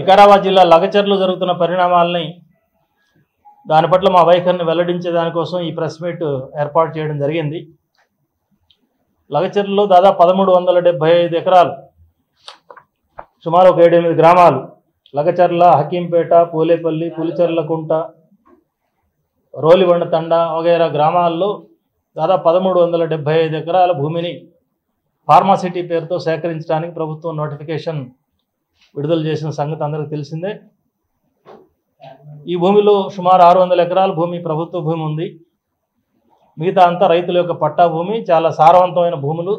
వికారాబాద్ జిల్లా లగచర్లో జరుగుతున్న పరిణామాలని దాని పట్ల మా వైఖరిని వెల్లడించే దానికోసం ఈ ప్రెస్ మీట్ ఏర్పాటు చేయడం జరిగింది. లగచర్లలో దాదాపు 1375 ఎకరాలు, సుమారు ఒక 7-8 గ్రామాలు, లగచర్ల, హకీంపేట, పూలేపల్లి, పులిచెర్లకుంట, రోలిబండ తండ వగైరా గ్రామాల్లో దాదాపు 1375 ఎకరాల భూమిని ఫార్మాసిటీ పేరుతో సేకరించడానికి ప్రభుత్వం నోటిఫికేషన్ విడుదల చేసిన సంగతి అందరికీ తెలిసిందే. ఈ భూమిలో సుమారు 600 ఎకరాల భూమి ప్రభుత్వ భూమి ఉంది. మిగతా అంతా రైతుల యొక్క పట్టా భూమి, చాలా సారవంతమైన భూములు.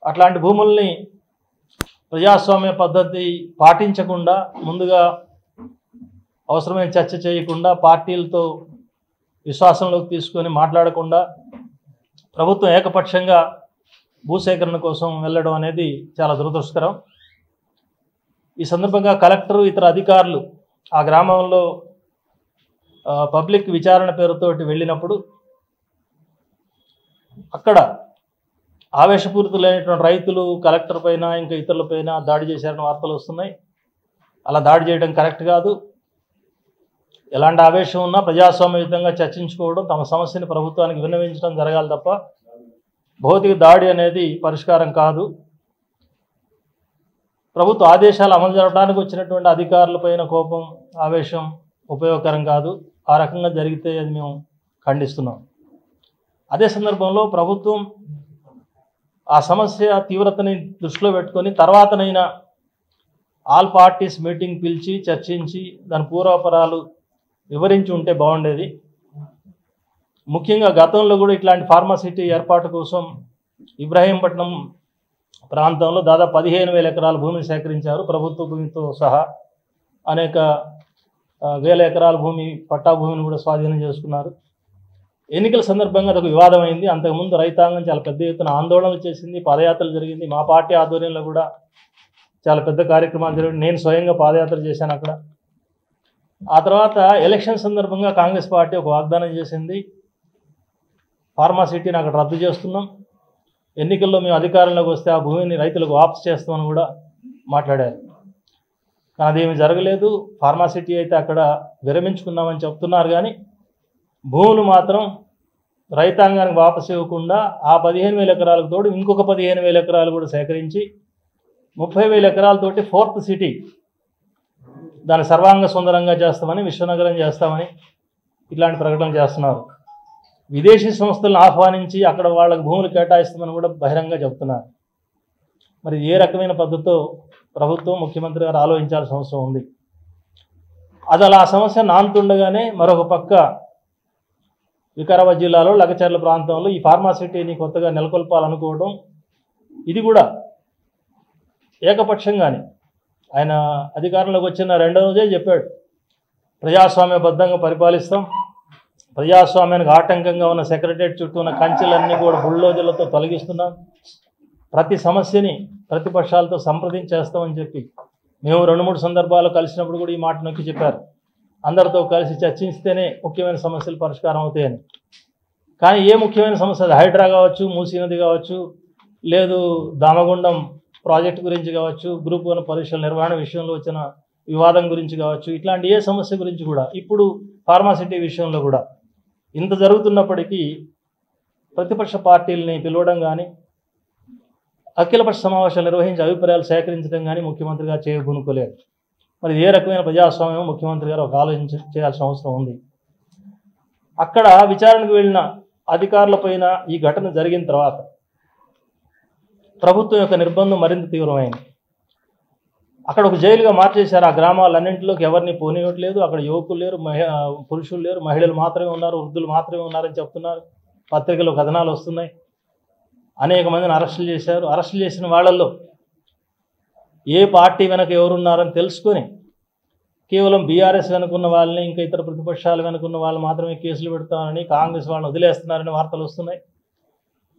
అట్లాంటి భూముల్ని ప్రజాస్వామ్య పద్ధతి పాటించకుండా, ముందుగా అవసరమైన చర్చ చేయకుండా, పార్టీలతో విశ్వాసంలోకి తీసుకొని మాట్లాడకుండా ప్రభుత్వం ఏకపక్షంగా భూసేకరణ కోసం వెళ్ళడం అనేది చాలా దురదృష్టకరం. ఈ సందర్భంగా కలెక్టరు, ఇతర అధికారులు ఆ గ్రామంలో పబ్లిక్ విచారణ పేరుతోటి వెళ్ళినప్పుడు అక్కడ ఆవేశపూరితులైనటువంటి రైతులు కలెక్టర్ పైన ఇంకా ఇతరుల పైన దాడి చేశారని వార్తలు వస్తున్నాయి. అలా దాడి చేయడం కరెక్ట్ కాదు. ఎలాంటి ఆవేశం ఉన్నా ప్రజాస్వామ్యయుతంగా చర్చించుకోవడం, తమ సమస్యని ప్రభుత్వానికి విన్నవించడం జరగాలి తప్ప భౌతిక దాడి అనేది పరిష్కారం కాదు. ప్రభుత్వ ఆదేశాలు అమలు జరపడానికి వచ్చినటువంటి అధికారులపైన కోపం, ఆవేశం ఉపయోగకరం కాదు. ఆ రకంగా జరిగితే అది మేము ఖండిస్తున్నాం. అదే సందర్భంలో ప్రభుత్వం ఆ సమస్య తీవ్రతని దృష్టిలో పెట్టుకొని తర్వాతనైనా ఆల్ పార్టీస్ మీటింగ్ పిలిచి చర్చించి దాని పూర్వాపరాలు వివరించి ఉంటే బాగుండేది. ముఖ్యంగా గతంలో కూడా ఇట్లాంటి ఫార్మాసిటీ ఏర్పాటు కోసం ఇబ్రాహీంపట్నం ప్రాంతంలో దాదాపు 15,000 ఎకరాల భూమిని సేకరించారు. ప్రభుత్వ భూమితో సహా అనేక వేల ఎకరాల భూమి, పట్టా భూమిని కూడా స్వాధీనం చేసుకున్నారు. ఎన్నికల సందర్భంగా అదొక వివాదమైంది. అంతకుముందు రైతాంగం చాలా పెద్ద ఎత్తున ఆందోళనలు చేసింది, పాదయాత్రలు జరిగింది. మా పార్టీ ఆధ్వర్యంలో కూడా చాలా పెద్ద కార్యక్రమాలు జరిగింది. నేను స్వయంగా పాదయాత్ర చేశాను అక్కడ. ఆ తర్వాత ఎలక్షన్ సందర్భంగా కాంగ్రెస్ పార్టీ ఒక వాగ్దానం చేసింది, ఫార్మాసిటీని అక్కడ రద్దు చేస్తున్నాం, ఎన్నికల్లో మేము అధికారంలోకి వస్తే ఆ భూమిని రైతులకు వాపసు చేస్తామని కూడా మాట్లాడారు. కానీ అదేమి జరగలేదు. ఫార్మాసిటీ అయితే అక్కడ విరమించుకున్నామని చెప్తున్నారు, కానీ భూములు మాత్రం రైతాంగానికి వాపసు ఇవ్వకుండా ఆ 15,000 ఎకరాలకు తోడు ఇంకొక 15,000 ఎకరాలు కూడా సేకరించి 30,000 ఎకరాలతోటి 4th సిటీ దాన్ని సర్వాంగ సుందరంగా చేస్తామని, విశ్వనగరం చేస్తామని ఇట్లాంటి ప్రకటనలు చేస్తున్నారు. విదేశీ సంస్థలను ఆహ్వానించి అక్కడ వాళ్ళకి భూములు కేటాయిస్తామని కూడా బహిరంగ చెప్తున్నారు. మరి ఏ రకమైన పద్ధతితో ప్రభుత్వం, ముఖ్యమంత్రి గారు ఆలోచించాల్సిన అవసరం ఉంది. అది అలా ఆ సమస్య నానుతుండగానే మరొక పక్క వికారాబాద్ జిల్లాలో లగచర్ల ప్రాంతంలో ఈ ఫార్మాసిటీని కొత్తగా నెలకొల్పాలనుకోవడం, ఇది కూడా ఏకపక్షంగానే ఆయన అధికారంలోకి వచ్చిన 2వ రోజే చెప్పాడు, ప్రజాస్వామ్యబద్ధంగా పరిపాలిస్తాం, ప్రజాస్వామ్యానికి ఆటంకంగా ఉన్న సెక్రటరియట్ చుట్టూ ఉన్న కంచెలన్నీ కూడా బుల్డోజర్లతో తొలగిస్తున్నాం, ప్రతి సమస్యని ప్రతిపక్షాలతో సంప్రదించేస్తామని చెప్పి మేము 2-3 సందర్భాలు కలిసినప్పుడు కూడా ఈ మాట నొక్కి చెప్పారు. అందరితో కలిసి చర్చిస్తేనే ముఖ్యమైన సమస్యలు పరిష్కారం అవుతాయని. కానీ ఏ ముఖ్యమైన సమస్య, అది హైడ్రా కావచ్చు, మూసీ నది కావచ్చు, లేదు దామగుండం ప్రాజెక్టు గురించి కావచ్చు, గ్రూప్ 1 పరీక్షల నిర్వహణ విషయంలో వచ్చిన వివాదం గురించి కావచ్చు, ఇట్లాంటి ఏ సమస్య గురించి కూడా, ఇప్పుడు ఫార్మాసిటీ విషయంలో కూడా ఇంత జరుగుతున్నప్పటికీ ప్రతిపక్ష పార్టీలని పిలవడం కానీ, అఖిలపక్ష సమావేశాలు నిర్వహించి అభిప్రాయాలు సేకరించడం కానీ ముఖ్యమంత్రి గారు చేయబూనుకోలేరు. మరి ఏ రకమైన ప్రజాస్వామ్యం ముఖ్యమంత్రి గారు ఒక చేయాల్సిన అవసరం ఉంది. అక్కడ విచారణకు వెళ్ళిన అధికారులపైన ఈ ఘటన జరిగిన తర్వాత ప్రభుత్వం యొక్క నిర్బంధం మరింత తీవ్రమైంది. అక్కడ ఒక జైలుగా మార్చేశారు. ఆ గ్రామాలన్నింటిలోకి ఎవరిని పోనివ్వట్లేదు. అక్కడ యువకులు లేరు, పురుషులు లేరు, మహిళలు మాత్రమే ఉన్నారు, వృద్ధులు మాత్రమే ఉన్నారని చెప్తున్నారు. పత్రికలో కథనాలు వస్తున్నాయి. అనేక మందిని అరెస్టులు చేశారు. అరెస్టులు చేసిన వాళ్ళల్లో ఏ పార్టీ వెనక ఎవరున్నారని తెలుసుకొని కేవలం బీఆర్ఎస్ వెనుకున్న వాళ్ళని, ఇంకా ఇతర ప్రతిపక్షాలు వెనుకున్న వాళ్ళు మాత్రమే కేసులు పెడతామని, కాంగ్రెస్ వాళ్ళని వదిలేస్తున్నారని వార్తలు వస్తున్నాయి.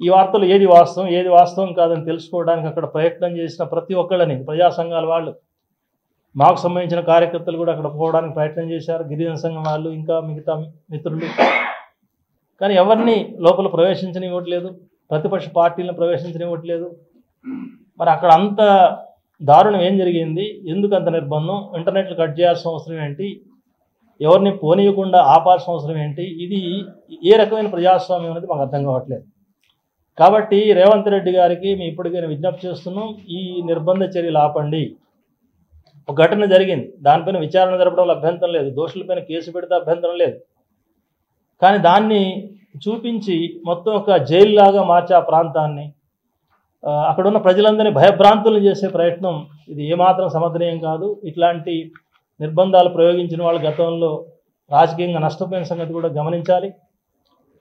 ఈ వార్తలు ఏది వాస్తవం, ఏది వాస్తవం కాదని తెలుసుకోవడానికి అక్కడ ప్రయత్నం చేసిన ప్రతి ఒక్కళ్ళని, ప్రజా సంఘాల వాళ్ళు, మాకు సంబంధించిన కార్యకర్తలు కూడా అక్కడ పోవడానికి ప్రయత్నం చేశారు, గిరిజన సంఘం వాళ్ళు, ఇంకా మిగతా మిత్రులు. కానీ ఎవరిని లోపల ప్రవేశించనివ్వట్లేదు, ప్రతిపక్ష పార్టీలను ప్రవేశించనివ్వట్లేదు. మరి అక్కడ అంత దారుణం ఏం జరిగింది, ఎందుకు అంత నిర్బంధం, ఇంటర్నెట్లు కట్ చేయాల్సిన అవసరం ఏంటి, ఎవరిని పోనీయకుండా ఆపాల్సిన అవసరం ఏంటి, ఇది ఏ రకమైన ప్రజాస్వామ్యం అనేది మాకు అర్థం కావట్లేదు. కాబట్టి రేవంత్ రెడ్డి గారికి మేము ఇప్పటికైనా విజ్ఞప్తి చేస్తున్నాం, ఈ నిర్బంధ చర్యలు ఆపండి. ఒక ఘటన జరిగింది, దానిపైన విచారణ జరపడంలో అభ్యంతరం లేదు, దోషులపైన కేసు పెడితే అభ్యంతరం లేదు. కానీ దాన్ని చూపించి మొత్తం ఒక జైలు లాగా మార్చే ఆ ప్రాంతాన్ని, అక్కడ ఉన్న ప్రజలందరినీ భయభ్రాంతులను చేసే ప్రయత్నం ఇది ఏమాత్రం సమర్థనీయం కాదు. ఇట్లాంటి నిర్బంధాలు ప్రయోగించిన వాళ్ళు గతంలో రాజకీయంగా నష్టపోయిన సంగతి కూడా గమనించాలి.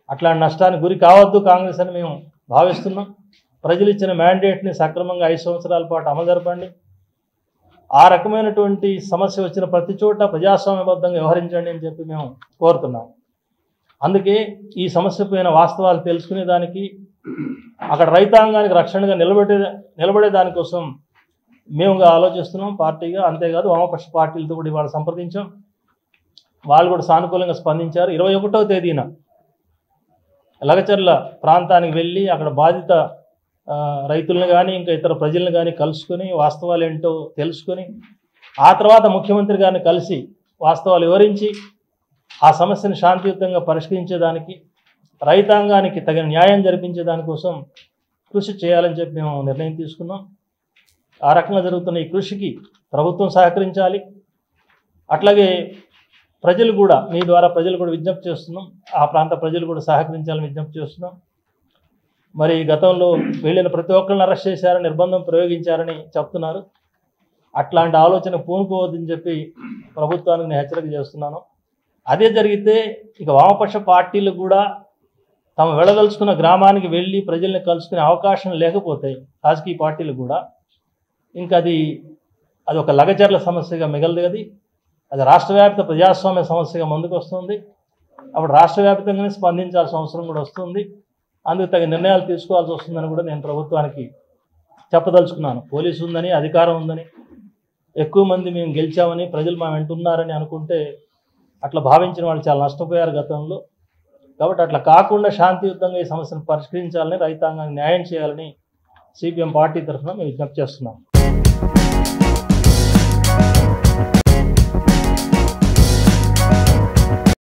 అట్లాంటి నష్టానికి గురి కావద్దు కాంగ్రెస్ అని మేము భావిస్తున్నాం. ప్రజలు ఇచ్చిన మ్యాండేట్ని సక్రమంగా 5 సంవత్సరాల పాటు అమలు జరపండి. ఆ రకమైనటువంటి సమస్య వచ్చిన ప్రతి చోట ప్రజాస్వామ్యబద్ధంగా వ్యవహరించండి అని చెప్పి మేము కోరుతున్నాం. అందుకే ఈ సమస్య పైన వాస్తవాలు తెలుసుకునేదానికి, అక్కడ రైతాంగానికి రక్షణగా నిలబడే దానికోసం మేముగా ఆలోచిస్తున్నాం పార్టీగా. అంతేకాదు వామపక్ష పార్టీలతో కూడా ఇవాళ సంప్రదించాం, వాళ్ళు కూడా సానుకూలంగా స్పందించారు. 21వ తేదీన లగచర్ల ప్రాంతానికి వెళ్ళి అక్కడ బాధిత రైతులను కానీ ఇంకా ఇతర ప్రజలను కానీ కలుసుకొని వాస్తవాలు ఏంటో తెలుసుకొని, ఆ తర్వాత ముఖ్యమంత్రి గారిని కలిసి వాస్తవాలు వివరించి ఆ సమస్యను శాంతియుతంగా పరిష్కరించేదానికి, రైతాంగానికి తగిన న్యాయం జరిపించే దానికోసం కృషి చేయాలని చెప్పి మేము నిర్ణయం తీసుకున్నాం. ఆ రకంగా జరుగుతున్న ఈ కృషికి ప్రభుత్వం సహకరించాలి. అట్లాగే ప్రజలు కూడా, మీ ద్వారా ప్రజలు కూడా విజ్ఞప్తి చేస్తున్నాం, ఆ ప్రాంత ప్రజలు కూడా సహకరించాలని విజ్ఞప్తి చేస్తున్నాం. మరి గతంలో వెళ్ళిన ప్రతి ఒక్కరిని అరెస్ట్ చేశారని, నిర్బంధం ప్రయోగించారని చెప్తున్నారు. అట్లాంటి ఆలోచన పూనుకోవద్దని చెప్పి ప్రభుత్వానికి నేను హెచ్చరిక చేస్తున్నాను. అదే జరిగితే ఇక వామపక్ష పార్టీలు కూడా తాము వెళ్ళదలుచుకున్న గ్రామానికి వెళ్ళి ప్రజల్ని కలుసుకునే అవకాశం లేకపోతే రాజకీయ పార్టీలు కూడా ఇంకా అది ఒక లగచర్ల సమస్యగా మిగలదు. అది రాష్ట్రవ్యాప్త ప్రజాస్వామ్య సమస్యగా ముందుకు వస్తుంది. అప్పుడు రాష్ట్ర వ్యాప్తంగానే స్పందించాల్సిన అవసరం కూడా వస్తుంది. అందుకు తగిన నిర్ణయాలు తీసుకోవాల్సి వస్తుందని కూడా నేను ప్రభుత్వానికి చెప్పదలుచుకున్నాను. పోలీసు ఉందని, అధికారం ఉందని, ఎక్కువ మంది మేము గెలిచామని, ప్రజలు మా వెంటున్నారని అనుకుంటే అట్లా భావించిన వాళ్ళు చాలా నష్టపోయారు గతంలో. కాబట్టి అట్లా కాకుండా శాంతియుతంగా ఈ సమస్యను పరిష్కరించాలని, రైతాంగానికి న్యాయం చేయాలని సిపిఎం పార్టీ తరఫున మేము విజ్ఞప్తి చేస్తున్నాం.